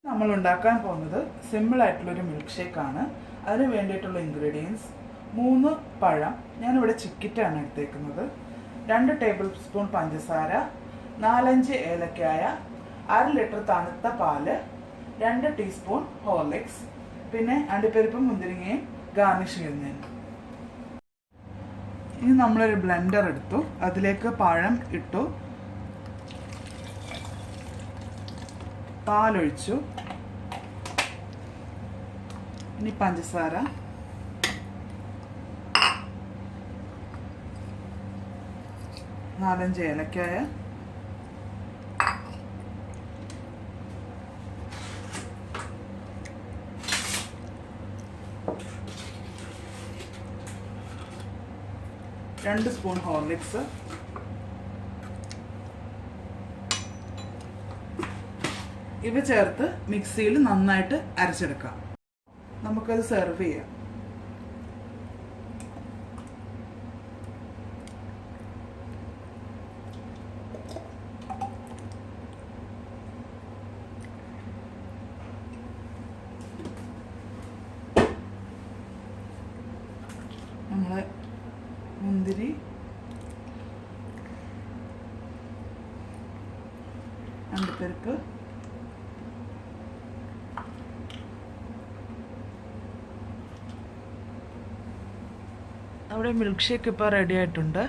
നമ്മൾ ഉണ്ടാക്കാൻ പോകുന്നത് സിമ്പിൾ ആയിട്ടുള്ളൊരു മിൽക്ക് ഷേക്കാണ്. അതിന് വേണ്ടിയിട്ടുള്ള ഇൻഗ്രീഡിയൻസ് 3 പഴം, ഞാനിവിടെ ചിക്കിറ്റാണ് എടുത്തേക്കുന്നത്, 2 ടേബിൾ സ്പൂൺ പഞ്ചസാര, 4-5 ഏലക്കായ, 1/2 ലിറ്റർ തണുത്ത പാല്, 2 ടീസ്പൂൺ ഹോർലിക്സ്, പിന്നെ അണ്ടിപ്പരിപ്പും മുന്തിരിങ്ങയും ഗാർണിഷ് ചെയ്യുന്നതിന്. ഇനി നമ്മളൊരു ബ്ലെൻഡർ എടുത്തു, അതിലേക്ക് പഴം ഇട്ടു, പാലൊഴിച്ചു, ഇനി പഞ്ചസാര, നാലഞ്ച് ഏലക്കായ, രണ്ട് സ്പൂൺ ഹോർലിക്സ്, ഇവ ചേർത്ത് മിക്സിയിൽ നന്നായിട്ട് അരച്ചെടുക്കാം. നമുക്കത് സെർവ് ചെയ്യാം. നമ്മൾ മുന്തിരി, അണ്ടിപ്പരിപ്പ്, അവിടെ മിൽക്ക് ഷേക്ക് ഇപ്പോൾ റെഡി ആയിട്ടുണ്ട്.